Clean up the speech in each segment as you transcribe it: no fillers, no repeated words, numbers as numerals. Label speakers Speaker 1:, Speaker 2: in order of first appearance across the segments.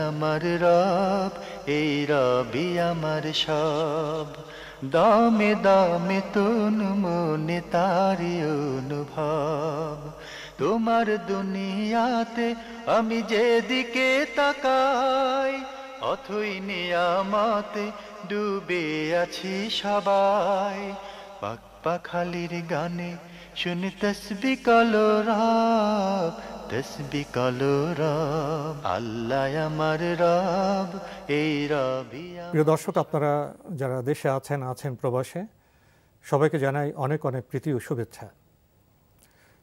Speaker 1: আমার রব, এই রবি আমার সব, দামে দামে তন মনে তারি অনুভব। তোমার দুনিয়াতে আমি যেদিকে তাকাই, অথই নিয়ামতে ডুবে আছি সবাই। পাক পাখালির গানে শুনি তসবিহ কালো রব, তসবিহ কালো রব, আল্লাহ আমার রব, এই রবি।
Speaker 2: প্রিয় দর্শক, আপনারা যারা দেশে আছেন প্রবাসে, সবাইকে জানাই অনেক অনেক প্রীতি ও শুভেচ্ছা।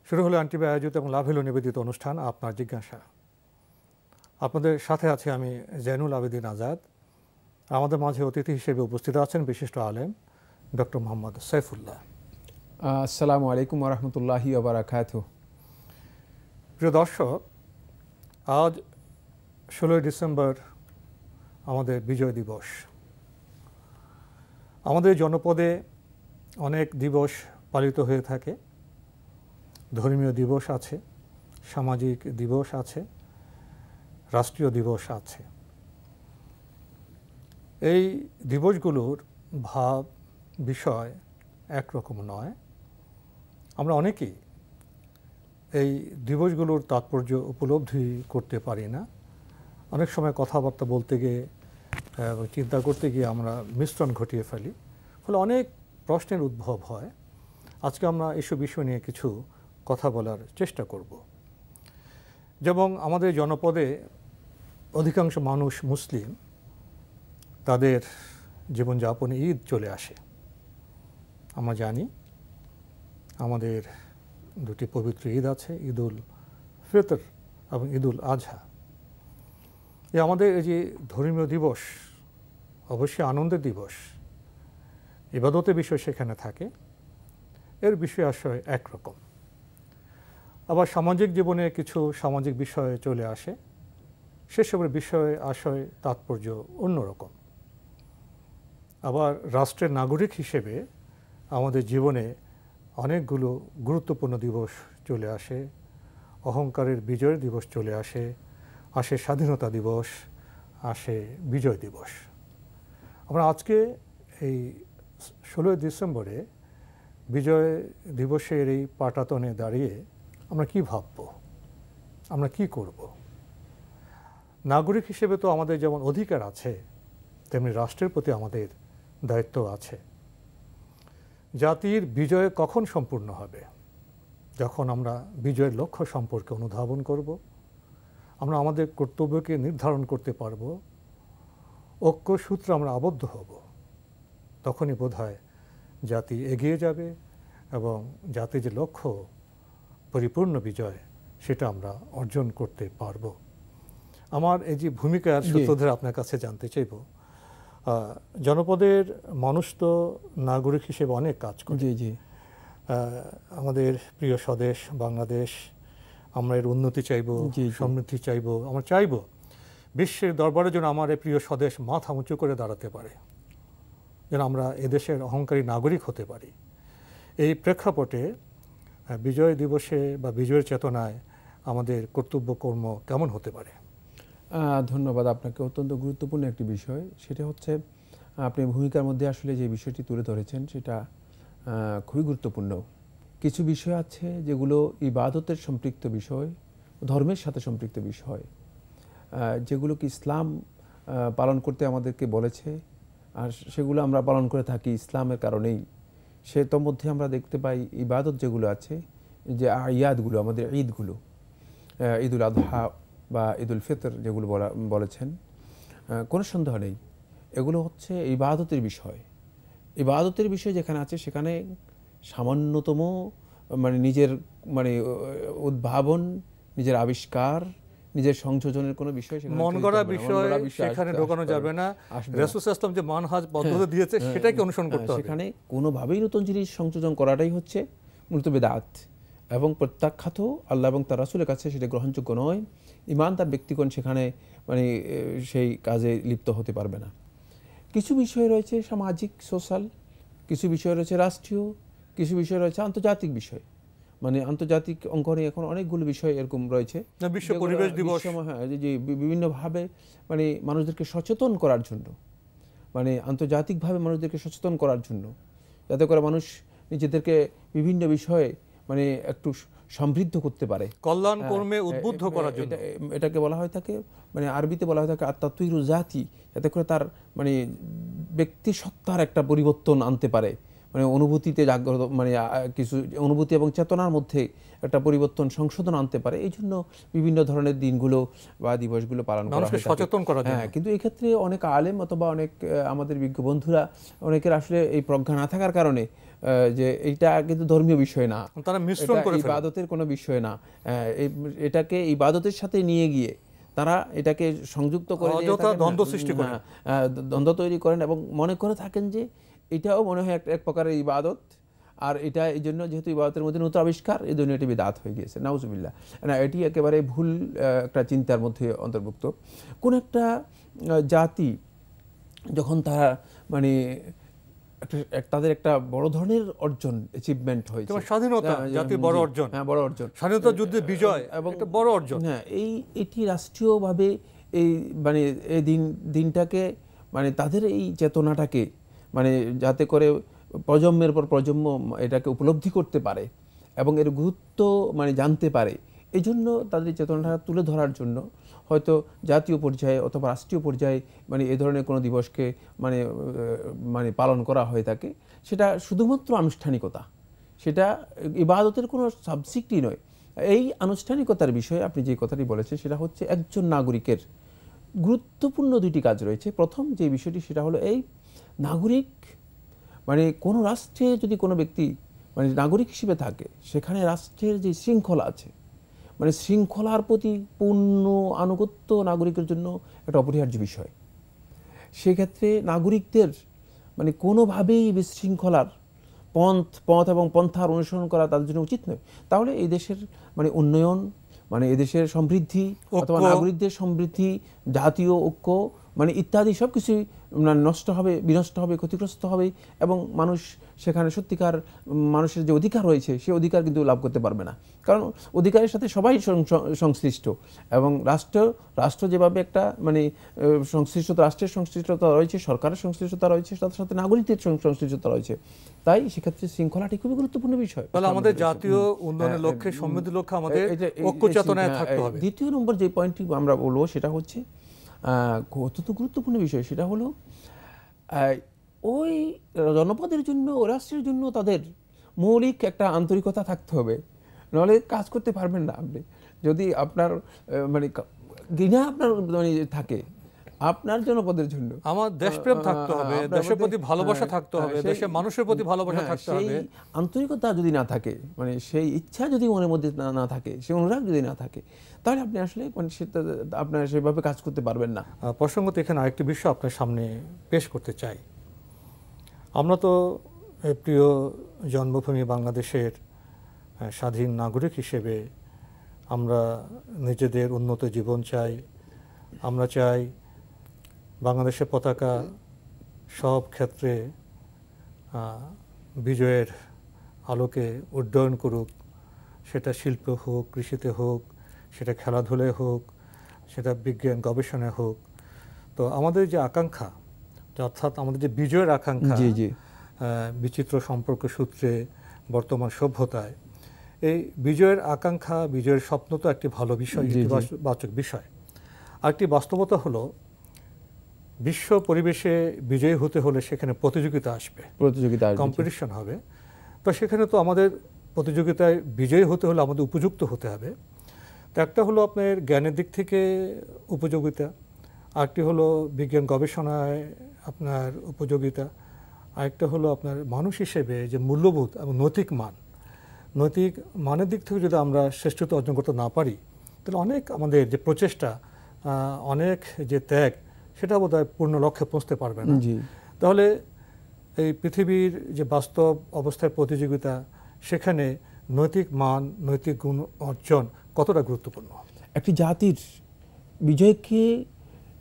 Speaker 2: শুরু হলো আন্টিবা আয়োজিত এবং লাভেলো নিবেদিত অনুষ্ঠান আপনার জিজ্ঞাসা। আপনাদের সাথে আছি আমি জয়নুল আবেদিন আজাদ। আমাদের মাঝে অতিথি হিসেবে উপস্থিত আছেন বিশিষ্ট আলেম ডক্টর মোহাম্মদ সাইফুল্লাহ।
Speaker 3: আসসালামু আলাইকুম ওয়া রাহমাতুল্লাহি ওয়া বারাকাতুহু।
Speaker 2: প্রিয় দর্শক, আজ 16 ডিসেম্বর আমাদের বিজয় দিবস। আমাদের জনপদে অনেক দিবস পালিত হয়ে থাকে। ধর্মীয় দিবস আছে, সামাজিক দিবস আছে, রাষ্ট্রীয় দিবস আছে। এই দিবসগুলোর ভাব বিষয় একরকম নয়। আমরা অনেকেই এই দিবসগুলোর তাৎপর্য উপলব্ধি করতে পারি না। অনেক সময় কথাবার্তা বলতে গিয়ে, চিন্তা করতে গিয়ে আমরা মিশ্রণ ঘটিয়ে ফেলি, ফলে অনেক প্রশ্নের উদ্ভব হয়। আজকে আমরা এসব বিষয় নিয়ে কিছু কথা বলার চেষ্টা করব। যেমন আমাদের জনপদে অধিকাংশ মানুষ মুসলিম, তাদের জীবনযাপনে ঈদ চলে আসে। আমরা জানি আমাদের দুটি পবিত্র ঈদ আছে, ঈদুল ফিতর এবং ঈদুল আজহা। আমাদের এই যে ধর্মীয় দিবস অবশ্যই আনন্দের দিবস, ইবাদতের বিষয় সেখানে থাকে, এর বিষয় আশয় একরকম। আবার সামাজিক জীবনে কিছু সামাজিক বিষয় চলে আসে, সেসবের বিষয় আশয় তাৎপর্য অন্যরকম। আবার রাষ্ট্রের নাগরিক হিসেবে আমাদের জীবনে অনেকগুলো গুরুত্বপূর্ণ দিবস চলে আসে। অহংকারের বিজয় দিবস চলে আসে, আসে স্বাধীনতা দিবস, আসে বিজয় দিবস। আমরা আজকে এই 16 ডিসেম্বরে বিজয় দিবসের এই পাটাতনে দাঁড়িয়ে আমরা কি ভাবব, আমরা কি করব? নাগরিক হিসেবে তো আমাদের যেমন অধিকার আছে, তেমনি রাষ্ট্রের প্রতি আমাদের দায়িত্ব আছে। জাতির বিজয় কখন সম্পূর্ণ হবে? যখন আমরা বিজয়ের লক্ষ্য সম্পর্কে অনুধাবন করব, আমরা আমাদের কর্তব্যকে নির্ধারণ করতে পারব, ঐক্য সূত্রে আমরা আবদ্ধ হব, তখনই বোধহয় জাতি এগিয়ে যাবে এবং জাতির যে লক্ষ্য পরিপূর্ণ বিজয়, সেটা আমরা অর্জন করতে পারব। আমার এই যে ভূমিকার সূত্র ধরে আপনার কাছে জানতে চাইব, জনপদের মানুষ তো নাগরিক হিসেবে অনেক কাজ করে। আমাদের প্রিয় স্বদেশ বাংলাদেশ, আমরা এর উন্নতি চাইব, সমৃদ্ধি চাইব, আমরা চাইব বিশ্বের দরবারে যেন আমার এই প্রিয় স্বদেশ মাথা উঁচু করে দাঁড়াতে পারে, যেন আমরা এদেশের অহংকারী নাগরিক হতে পারি। এই প্রেক্ষাপটে বিজয় দিবসে বা বিজয়ের চেতনায় আমাদের কর্তব্য কর্ম কেমন হতে পারে?
Speaker 3: ধন্যবাদ আপনাকে। অত্যন্ত গুরুত্বপূর্ণ একটি বিষয়, সেটা হচ্ছে আপনি ভূমিকার মধ্যে আসলে যে বিষয়টি তুলে ধরেছেন সেটা খুবই গুরুত্বপূর্ণ। কিছু বিষয় আছে যেগুলো ইবাদতের সম্পৃক্ত বিষয়, ধর্মের সাথে সম্পৃক্ত বিষয়, যেগুলোকে ইসলাম পালন করতে আমাদেরকে বলেছে, আর সেগুলো আমরা পালন করে থাকি ইসলামের কারণেই। সেটার মধ্যে আমরা দেখতে পাই ইবাদত যেগুলো আছে, যে ইয়াদগুলো, আমাদের ঈদগুলো, ঈদুল আজহা বা ঈদুল ফিতর যেগুলো বলেছেন, কোনো সন্দেহ নেই এগুলো হচ্ছে ইবাদতের বিষয়। ইবাদতের বিষয় যেখানে আছে সেখানে সামান্যতম নিজের উদ্ভাবন, নিজের আবিষ্কার, নিজের সংযোজনের কোনো বিষয়,
Speaker 2: মন গড়া বিষয় সেখানে ঢোকানো যাবে না। রাসূল সাল্লাল্লাহু আলাইহি ওয়াসাল্লাম যে মানহাজ পদ্ধতি দিয়েছে সেটাকে অনুসরণ করতে হবে।
Speaker 3: সেখানে কোনোভাবেই নতুন জিনিস সংযোজন করাটাই হচ্ছে মূলত বিদআত এবং প্রত্যাখ্যাত, আল্লাহ এবং তার রাসূলের কাছে সেটা গ্রহণযোগ্য নয়। ঈমানদার ব্যক্তিগণ সেখানে সেই কাজে লিপ্ত হতে পারবে না। কিছু বিষয় রয়েছে সামাজিক, সোশ্যাল, কিছু বিষয় রয়েছে রাষ্ট্রীয়, কিছু বিষয় রয়েছে আন্তর্জাতিক বিষয়। মানে আন্তর্জাতিক অঙ্গনে এখন অনেকগুলো বিষয় এরকম রয়েছে,
Speaker 2: বিশ্ব পরিবেশ দিবস,
Speaker 3: হ্যাঁ, যে বিভিন্নভাবে মানে মানুষদেরকে সচেতন করার জন্য, মানে আন্তর্জাতিকভাবে মানুষদেরকে সচেতন করার জন্য, যাতে করে মানুষ নিজেদেরকে বিভিন্ন বিষয়ে মানে একটু সমৃদ্ধ করতে পারে,
Speaker 2: কল্যাণ কর্মে উদ্বুদ্ধ করার জন্য।
Speaker 3: এটাকে বলা হয় থাকে, মানে আরবিতে বলা হয় থাকে আত্মাতুইরু জাতি, যাতে করে তার মানে ব্যক্তি সত্তার একটা পরিবর্তন আনতে পারে, মানে অনুভূতিতে জাগ্রত, মানে কিছু অনুভূতি এবং চেতনার মধ্যে একটা পরিবর্তন সংশোধন আনতে পারে। এই জন্য বিভিন্ন ধরনের দিনগুলো বা দিবসগুলো পালন করা হয়,
Speaker 2: সচেতন করা যায়।
Speaker 3: হ্যাঁ, কিন্তু এই ক্ষেত্রে অনেক আলেম অথবা অনেক আমাদের বিজ্ঞ বন্ধুরা, অনেকের আসলে এই প্রজ্ঞা না থাকার কারণে যে এইটা কিন্তু ধর্মীয় বিষয় না,
Speaker 2: তারা মিশ্রণ করে ফেলে,
Speaker 3: ইবাদতের কোনো বিষয় না, এটাকে ইবাদতের সাথে নিয়ে গিয়ে তারা এটাকে সংযুক্ত করে
Speaker 2: দ্বন্দ্ব সৃষ্টি করেন,
Speaker 3: দ্বন্দ্ব তৈরি করেন এবং মনে করে থাকেন যে এটাও মনে হয় এক প্রকারের ইবাদত, আর এটা এই জন্য যেহেতু ইবাদতের মধ্যে নতুন আবিষ্কার, এই জন্য এটি বিদআত হয়ে গিয়েছে। নাউজুবিল্লাহ, না, এটি একেবারে ভুল একটা চিন্তার মধ্যে অন্তর্ভুক্ত। কোন একটা জাতি যখন তারা মানে তাদের একটা বড় ধরনের অর্জন, অ্যাচিভমেন্ট হয়েছে,
Speaker 2: স্বাধীনতা, জাতির বড় অর্জন,
Speaker 3: হ্যাঁ, বড় অর্জন,
Speaker 2: স্বাধীনতা যুদ্ধে বিজয় এবং একটা বড় অর্জন,
Speaker 3: হ্যাঁ, এটি রাষ্ট্রীয়ভাবে এই মানে এই দিনটাকে মানে তাদের এই চেতনাটাকে মানে যাতে করে প্রজন্মের পর প্রজন্ম এটাকে উপলব্ধি করতে পারে এবং এর গুরুত্ব মানে জানতে পারে, এই জন্য তাদের চেতনাটা তুলে ধরার জন্য হয়তো জাতীয় পর্যায়ে অথবা রাষ্ট্রীয় পর্যায়ে মানে এ ধরনের কোনো দিবসকে মানে মানে পালন করা হয়ে থাকে। সেটা শুধুমাত্র আনুষ্ঠানিকতা, সেটা ইবাদতের কোনো সাবজেক্টই নয়। এই আনুষ্ঠানিকতার বিষয়ে আপনি যে কথাটি বলেছেন সেটা হচ্ছে একজন নাগরিকের গুরুত্বপূর্ণ দুটি কাজ রয়েছে। প্রথম যে বিষয়টি সেটা হলো এই নাগরিক মানে কোনো রাষ্ট্রে যদি কোনো ব্যক্তি মানে নাগরিক হিসেবে থাকে, সেখানে রাষ্ট্রের যে শৃঙ্খলা আছে, মানে শৃঙ্খলার প্রতি পূর্ণ আনুগত্য নাগরিকের জন্য একটা অপরিহার্য বিষয়। সেক্ষেত্রে নাগরিকদের মানে কোনোভাবেই বিশৃঙ্খলার পথ এবং পন্থার অনুসরণ করা তাদের জন্য উচিত নয়। তাহলে এই দেশের মানে উন্নয়ন, মানে এদেশের সমৃদ্ধি অথবা নাগরিকদের সমৃদ্ধি, জাতীয় ঐক্য মানে ইত্যাদি সব কিছুই নষ্ট হবে, বিনষ্ট হবে, ক্ষতিগ্রস্ত হবে এবং মানুষ সেখানে সত্যিকার মানুষের যে অধিকার রয়েছে সে অধিকার কিন্তু লাভ করতে পারবে না, কারণ অধিকারের সাথে সবাই সংশ্লিষ্ট এবং রাষ্ট্র যেভাবে একটা মানে সংশ্লিষ্টতা, রাষ্ট্রের সংশ্লিষ্টতা রয়েছে, সরকারের সংশ্লিষ্টতা রয়েছে, তার সাথে নাগরিকদের সংশ্লিষ্টতা রয়েছে। তাই সেক্ষেত্রে শৃঙ্খলাটি খুবই গুরুত্বপূর্ণ বিষয়।
Speaker 2: তাহলে আমাদের জাতীয় উন্নয়নের লক্ষ্যে, সমৃদ্ধির লক্ষ্যে আমাদের ঐক্য চেতনায় থাকতে হবে।
Speaker 3: দ্বিতীয় নম্বর যে পয়েন্টটি আমরা বলবো সেটা হচ্ছে অত্যন্ত গুরুত্বপূর্ণ বিষয়, সেটা হলো ওই জনপদের জন্য, ওই রাষ্ট্রের জন্য তাদের মৌলিক একটা আন্তরিকতা থাকতে হবে, নাহলে কাজ করতে পারবেন না আপনি। যদি আপনার মানে ঘৃণা আপনার মানে থাকে আপনার জনপদের জন্য,
Speaker 2: আমার দেশপ্রেম থাকতে হবে, দেশের প্রতি ভালোবাসা থাকতে হবে, দেশের মানুষের প্রতি ভালোবাসা থাকতে হবে,
Speaker 3: আন্তরিকতা যদি না থাকে, মানে সেই ইচ্ছা যদি মনের মধ্যে না থাকে, সেই অনুরাগ যদি না থাকে, তাহলে আপনি আসলে মানে সেটা আপনার সেভাবে কাজ করতে পারবেন না।
Speaker 2: প্রসঙ্গত এখানে আরেকটি বিষয় আপনার সামনে পেশ করতে চাই। আমরা তো প্রিয় জন্মভূমি বাংলাদেশের স্বাধীন নাগরিক হিসেবে আমরা নিজেদের উন্নত জীবন চাই। আমরা চাই বাংলাদেশের পতাকা সব ক্ষেত্রে বিজয়ের আলোকে উড্ডয়ন করুক, সেটা শিল্প হোক, কৃষিতে হোক, সেটা খেলাধুলায় হোক, সেটা বিজ্ঞান গবেষণায় হোক। তো আমাদের যে আকাঙ্ক্ষা, অর্থাৎ আমাদের যে বিজয়ের আকাঙ্ক্ষা, বিচিত্র সম্পর্ক সূত্রে বর্তমান সভ্যতায়, এই বিজয়ের আকাঙ্ক্ষা, বিজয়ের স্বপ্ন তো একটি ভালো বিষয়, ইতিবাচক বিষয়। আরেকটি বাস্তবতা হলো বিশ্ব পরিবেশে বিজয়ী হতে হলে সেখানে প্রতিযোগিতা আসবে, কম্পিটিশন হবে। তো সেখানে তো আমাদের প্রতিযোগিতায় বিজয়ী হতে হলে আমাদের উপযুক্ত হতে হবে। তো একটা হলো আপনার জ্ঞানের দিক থেকে উপযোগিতা, আরেকটি হলো বিজ্ঞান গবেষণায় আপনার উপযোগিতা, আরেকটা হলো আপনার মানুষ হিসেবে যে মূল্যবোধ এবং নৈতিক মানের দিক থেকে যদি আমরা শ্রেষ্ঠত্ব অর্জন করতে না পারি, তাহলে অনেক আমাদের যে প্রচেষ্টা, অনেক যে ত্যাগ, সেটা বোধহয় পূর্ণ লক্ষ্যে পৌঁছতে পারবে না। তাহলে এই পৃথিবীর যে বাস্তব অবস্থায় প্রতিযোগিতা, সেখানে নৈতিক মান, নৈতিক গুণ অর্জন কতটা গুরুত্বপূর্ণ?
Speaker 3: একটি জাতির বিজয়কে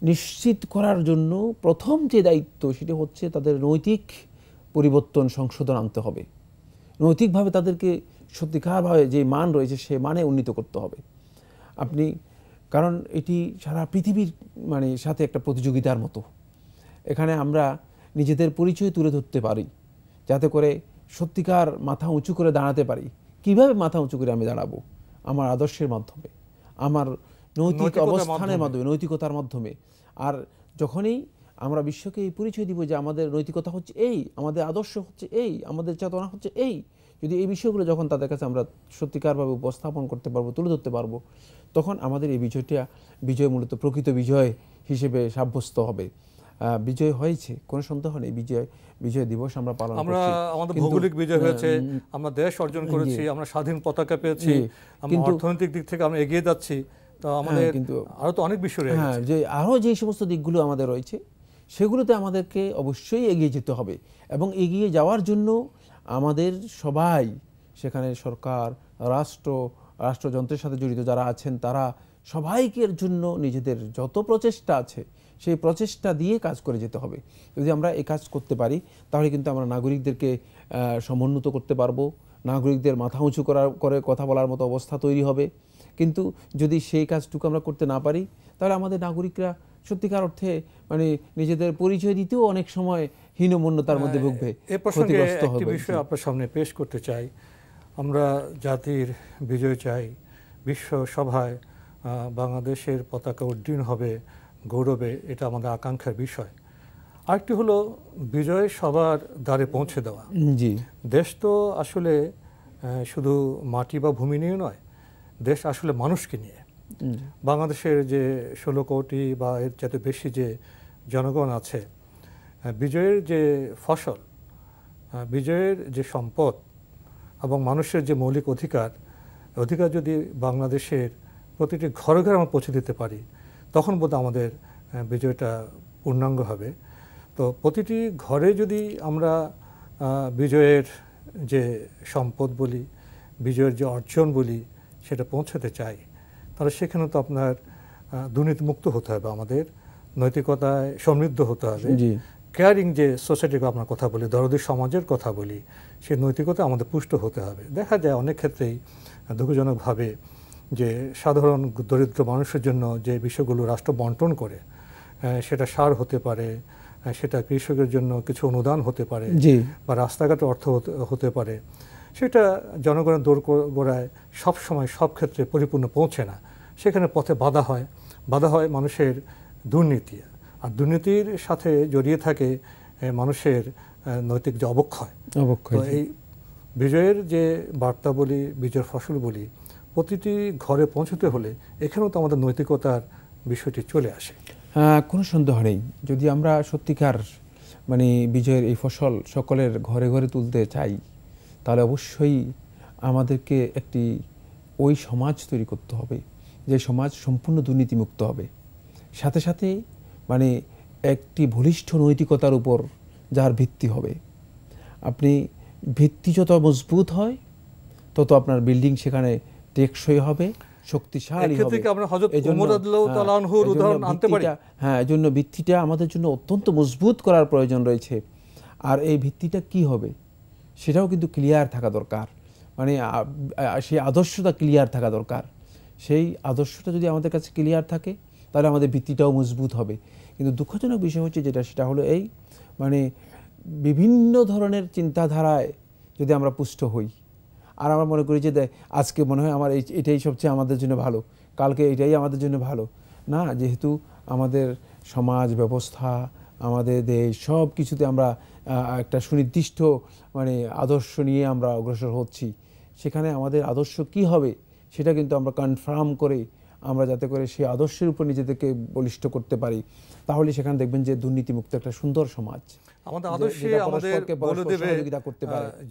Speaker 3: নিশ্চিত করার জন্য প্রথম যে দায়িত্ব সেটা হচ্ছে তাদের নৈতিক পরিবর্তন, সংশোধন আনতে হবে। নৈতিকভাবে তাদেরকে সত্যিকারভাবে যে মান রয়েছে সে মানে উন্নীত করতে হবে। আপনি কারণ এটি সারা পৃথিবীর মানে সাথে একটা প্রতিযোগিতার মতো। এখানে আমরা নিজেদের পরিচয় তুলে ধরতে পারি যাতে করে সত্যিকার মাথা উঁচু করে দাঁড়াতে পারি। কিভাবে মাথা উঁচু করে আমি দাঁড়াবো? আমার আদর্শের মাধ্যমে, আমার নৈতিক অবস্থানের মাধ্যমে, নৈতিকতার মাধ্যমে। আর যখনই আমরা বিশ্বকে এই পরিচয় দিব যে আমাদের নৈতিকতা হচ্ছে এই, আমাদের আদর্শ হচ্ছে এই, আমাদের চেতনা হচ্ছে এই, যদি এই বিষয়গুলো যখন তাদের কাছে আমরা সত্যিকারভাবে উপস্থাপন করতে পারবো, তুলে ধরতে পারবো, তখন আমাদের এই বিজয় মূলত প্রকৃত বিজয় হিসেবে সাব্যস্ত হবে। বিজয় হয়েছে, কোনো সন্দেহ নেই। বিজয় দিবস আমরা পালন করছি।
Speaker 2: আমরা আমাদের ভৌগোলিক বিজয় হয়েছে, আমরা দেশ অর্জন করেছি, আমরা স্বাধীন পতাকা পেয়েছি, আমরা অর্থনৈতিক দিক থেকে আমরা এগিয়ে যাচ্ছি। তো আমাদের কিন্তু আরো তো অনেক বিষয় রয়েছে,
Speaker 3: যে আরো যে সমস্ত দিকগুলো আমাদের রয়েছে সেগুলোতে আমাদেরকে অবশ্যই এগিয়ে যেতে হবে। এবং এগিয়ে যাওয়ার জন্য আমাদের সবাই, সেখানে সরকার, রাষ্ট্রযন্ত্রের সাথে জড়িত যারা আছেন, তারা সবাইকের জন্য নিজেদের যত প্রচেষ্টা আছে সেই প্রচেষ্টা দিয়ে কাজ করে যেতে হবে। যদি আমরা এই কাজ করতে পারি তাহলে কিন্তু আমরা নাগরিকদেরকে সমুন্নত করতে পারবো, নাগরিকদের মাথা উঁচু করে কথা বলার মতো অবস্থা তৈরি হবে। কিন্তু যদি সেই কাজটুকু আমরা করতে না পারি তাহলে আমাদের নাগরিকরা সত্যিকার অর্থে মানে নিজেদের পরিচয় দিতেও অনেক সময় হীনমন্যতার মধ্যে ভুগবে।
Speaker 2: এ প্রসঙ্গে একটি বিষয় আপনার সামনে পেশ করতে চাই। আমরা জাতির বিজয় চাই, বিশ্ব সভায় বাংলাদেশের পতাকা উড্ডীন হবে গৌরবে, এটা আমাদের আকাঙ্ক্ষার বিষয়। আরেকটি হলো বিজয় সবার দ্বারে পৌঁছে দেওয়া।
Speaker 3: জি,
Speaker 2: দেশ তো আসলে শুধু মাটি বা ভূমি নিয়ে নয়, দেশ আসলে মানুষকে নিয়ে। বাংলাদেশের যে 16 কোটি বা এর যাতে বেশি যে জনগণ আছে, বিজয়ের যে ফসল, বিজয়ের যে সম্পদ এবং মানুষের যে মৌলিক অধিকার যদি বাংলাদেশের প্রতিটি ঘরে ঘরে আমরা পৌঁছে দিতে পারি, তখন বোধহয় আমাদের বিজয়টা পূর্ণাঙ্গ হবে। তো প্রতিটি ঘরে যদি আমরা বিজয়ের যে সম্পদ বলি, বিজয়ের যে অর্জন বলি, সেটা পৌঁছাতে চাই, তাহলে সেখানে তো আপনার দুর্নীতিমুক্ত হতে হবে, আমাদের নৈতিকতায় সমৃদ্ধ হতে হবে, কেয়ারিং যে সোসাইটির আপনার কথা বলি, দরদি সমাজের কথা বলি, সেই নৈতিকতা আমাদের পুষ্ট হতে হবে। দেখা যায় অনেক ক্ষেত্রেই দুঃখজনকভাবে যে সাধারণ দরিদ্র মানুষের জন্য যে বিষয়গুলো রাষ্ট্র বন্টন করে, সেটা সার হতে পারে, সেটা কৃষকের জন্য কিছু অনুদান হতে পারে, বা রাস্তাঘাটে অর্থ হতে পারে, সেটা জনগণের দোরগোড়ায় সবসময় সব ক্ষেত্রে পরিপূর্ণ পৌঁছে না। সেখানে পথে বাধা হয় মানুষের দুর্নীতি, আর দুর্নীতির সাথে জড়িয়ে থাকে মানুষের নৈতিক যে অবক্ষয়। তো এই বিজয়ের যে বার্তা বলি, বিজয়ের ফসল বলি, প্রতিটি ঘরে পৌঁছতে হলে এখানেও তো আমাদের নৈতিকতার বিষয়টি চলে আসে।
Speaker 3: কোনো সন্দেহ নেই। যদি আমরা সত্যিকার মানে বিজয়ের এই ফসল সকলের ঘরে ঘরে তুলতে চাই, তাহলে অবশ্যই আমাদেরকে একটি ওই সমাজ তৈরি করতে হবে যে সমাজ সম্পূর্ণ দুর্নীতিমুক্ত হবে, সাথে সাথে মানে একটি বলিষ্ঠ নৈতিকতার উপর যার ভিত্তি হবে। আপনি ভিত্তি যত মজবুত হয় তত আপনার বিল্ডিং সেখানে টেকসই হবে, শক্তিশালী হবে। হ্যাঁ, এই জন্য ভিত্তিটা আমাদের জন্য অত্যন্ত মজবুত করার প্রয়োজন রয়েছে। আর এই ভিত্তিটা কি হবে সেটাও কিন্তু ক্লিয়ার থাকা দরকার, মানে সেই আদর্শটা ক্লিয়ার থাকা দরকার। সেই আদর্শটা যদি আমাদের কাছে ক্লিয়ার থাকে তাহলে আমাদের ভিত্তিটাও মজবুত হবে। কিন্তু দুঃখজনক বিষয় হচ্ছে সেটা হলো এই, মানে বিভিন্ন ধরনের চিন্তাধারায় যদি আমরা পুষ্ট হই, আর আমরা মনে করি যে আজকে মনে হয় আমার এটাই সবচেয়ে আমাদের জন্য ভালো, কালকে এটাই আমাদের জন্য ভালো না। যেহেতু আমাদের সমাজ ব্যবস্থা, আমাদের দেশ, সব কিছুতে আমরা একটা সুনির্দিষ্ট মানে আদর্শ নিয়ে আমরা অগ্রসর হচ্ছি। সেখানে আমাদের আদর্শ কি হবে সেটা কিন্তু আমরা কনফার্ম করে আমরা যাতে করে সেই আদর্শের উপর নিজেদেরকে বলিষ্ঠ করতে পারি, তাহলে সেখানে দেখবেন যে দুর্নীতিমুক্ত একটা সুন্দর সমাজ
Speaker 2: আমাদের আদর্শে আমাদের বলে দেবে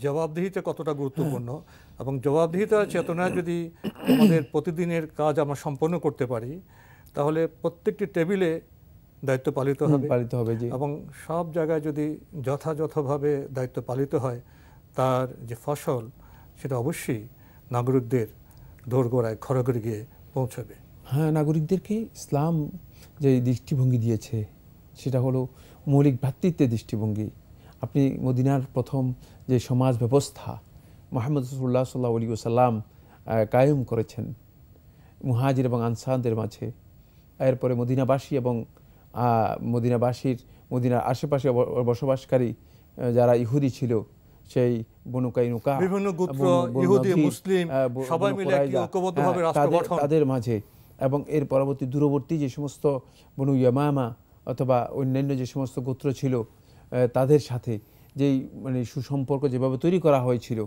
Speaker 2: জবাবদিহিতা কতটা গুরুত্বপূর্ণ। এবং জবাবদিহিতার চেতনায় যদি আমাদের প্রতিদিনের কাজ আমরা সম্পন্ন করতে পারি, তাহলে প্রত্যেকটি টেবিলে দায়িত্ব পালিত হবে এবং সব জায়গায় যদি যথাযথভাবে দায়িত্ব পালিত হয়, তার যে ফসল সেটা অবশ্যই নাগরিকদের দোরগোড়ায় ঘরে ঘরে গিয়ে পৌঁছাবে।
Speaker 3: হ্যাঁ, নাগরিকদেরকে ইসলাম যে দৃষ্টিভঙ্গি দিয়েছে সেটা হলো মৌলিক ভ্রাতৃত্বের দৃষ্টিভঙ্গি। আপনি মদিনার প্রথম যে সমাজ ব্যবস্থা মুহাম্মদ রাসূলুল্লাহ সাল্লাল্লাহু আলাইহি ওয়াসাল্লাম কায়েম করেছেন মুহাজির এবং আনসারদের মাঝে। এরপরে মদিনাবাসী এবং মদিনার আশেপাশে বসবাসকারী যারা ইহুদি ছিল, সেই বনু কাইনুকা,
Speaker 2: বিভিন্ন গোত্র, ইহুদি মুসলিম সবাই মিলে একটি ঐক্যবদ্ধভাবে রাষ্ট্র গঠন,
Speaker 3: তাদের মাঝে, এবং এর পরবর্তী দূরবর্তী যে সমস্ত বনু ইয়ামামা অথবা অন্যান্য যে সমস্ত গোত্র ছিল তাদের সাথে যেই মানে সুসম্পর্ক যেভাবে তৈরি করা হয়েছিল,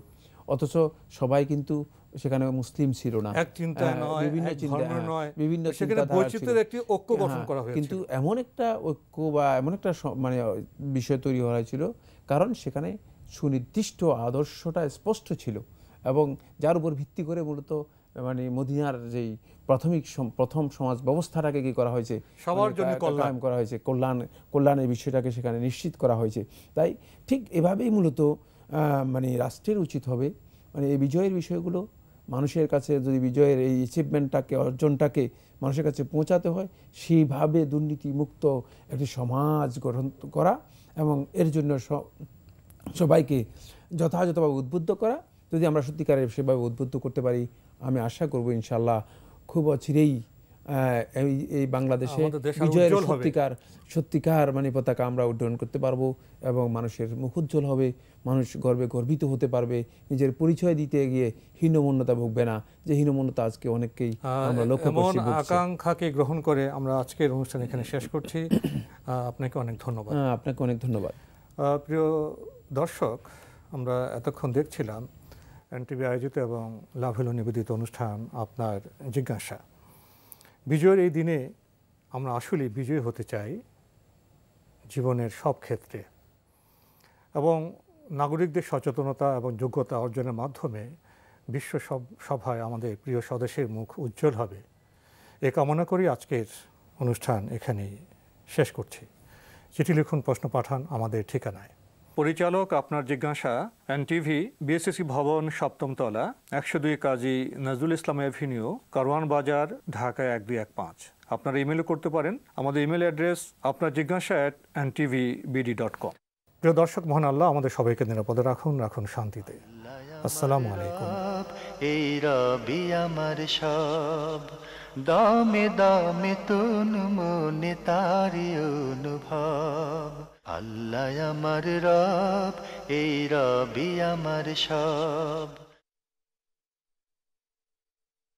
Speaker 3: অথচ সবাই কিন্তু সেখানে মুসলিম ছিল না,
Speaker 2: এক চিন্তা নয়,
Speaker 3: বিভিন্ন
Speaker 2: এক
Speaker 3: চিন্তা,
Speaker 2: ধর্ম নয়,
Speaker 3: বিভিন্ন
Speaker 2: সেখানে বৈচিত্র্যের একটি ঐক্য গঠন করা হয়েছিল।
Speaker 3: কিন্তু এমন একটা ঐক্য বা এমন একটা মানে বিষয় তৈরি করা হয়েছিল, কারণ সেখানে সুনির্দিষ্ট আদর্শটা স্পষ্ট ছিল, এবং যার উপর ভিত্তি করে মূলত মানে মদিনার যেই প্রথম সমাজ ব্যবস্থাটাকে কি করা হয়েছে,
Speaker 2: সবার জন্য
Speaker 3: কায়েম করা হয়েছে, কল্যাণের বিষয়টাকে সেখানে নিশ্চিত করা হয়েছে। তাই ঠিক এভাবেই মূলত মানে রাষ্ট্রের উচিত হবে মানে এই বিজয়ের বিষয়গুলো মানুষের কাছে, যদি বিজয়ের এই অ্যাচিভমেন্টটাকে, অর্জনটাকে মানুষের কাছে পৌঁছাতে হয়, সেইভাবে দুর্নীতিমুক্ত একটি সমাজ গঠন করা এবং এর জন্য সবাইকে যথাযথভাবে উদ্বুদ্ধ করা। যদি আমরা সত্যিকারের সেভাবে উদ্বুদ্ধ করতে পারি, আমি আশা করব ইনশাআল্লাহ খুব অচিরেই এই বাংলাদেশে বিজয়ের সত্যিকার মানে পতাকা আমরা উড্ডয়ন করতে পারবো, এবং মানুষের মুখ উজ্জ্বল হবে, মানুষ গর্বে গর্বিত হতে পারবে, নিজের পরিচয় দিতে গিয়ে হীনমন্যতা ভুগবে না, যে হীনমন্যতা আজকে অনেককেই আমরা লক্ষ্য করছি।
Speaker 2: আকাঙ্ক্ষাকে গ্রহণ করে আমরা আজকের অনুষ্ঠান এখানে শেষ করছি। আপনাকে অনেক ধন্যবাদ।
Speaker 3: আপনাকে অনেক ধন্যবাদ।
Speaker 2: প্রিয় দর্শক, আমরা এতক্ষণ দেখছিলাম এনটিভি আয়োজিত এবং লাভ হলো নিবেদিত অনুষ্ঠান আপনার জিজ্ঞাসা। বিজয়ের এই দিনে আমরা আসলে বিজয়ী হতে চাই জীবনের সব ক্ষেত্রে, এবং নাগরিকদের সচেতনতা এবং যোগ্যতা অর্জনের মাধ্যমে বিশ্ব সভায় আমাদের প্রিয় স্বদেশের মুখ উজ্জ্বল হবে। এ কামনা করি আজকের অনুষ্ঠান এখানেই শেষ করছি। চিঠি লিখুন, প্রশ্ন পাঠান আমাদের ঠিকানায়। পরিচালক আপনার জিজ্ঞাসা, এনটিভি, বিএসসি ভবন, 7ম তলা, 102 কাজী নজরুল ইসলাম এভিনিউ, কারওয়ান বাজার, ঢাকা 1215। আপনারা ইমেলও করতে পারেন। আমাদের ইমেল অ্যাড্রেস আপনার জিজ্ঞাসা @ntvbd.com। প্রিয় দর্শক, মহান আল্লাহ আমাদের সবাইকে নিরাপদে রাখুন শান্তিতে। আসসালামু আলাইকুম।
Speaker 1: এই রবি আমার সব, দামে দামে তুন মনে তারি অনুভব। আল্লাহ আমার রব, এই রবি আমার সব।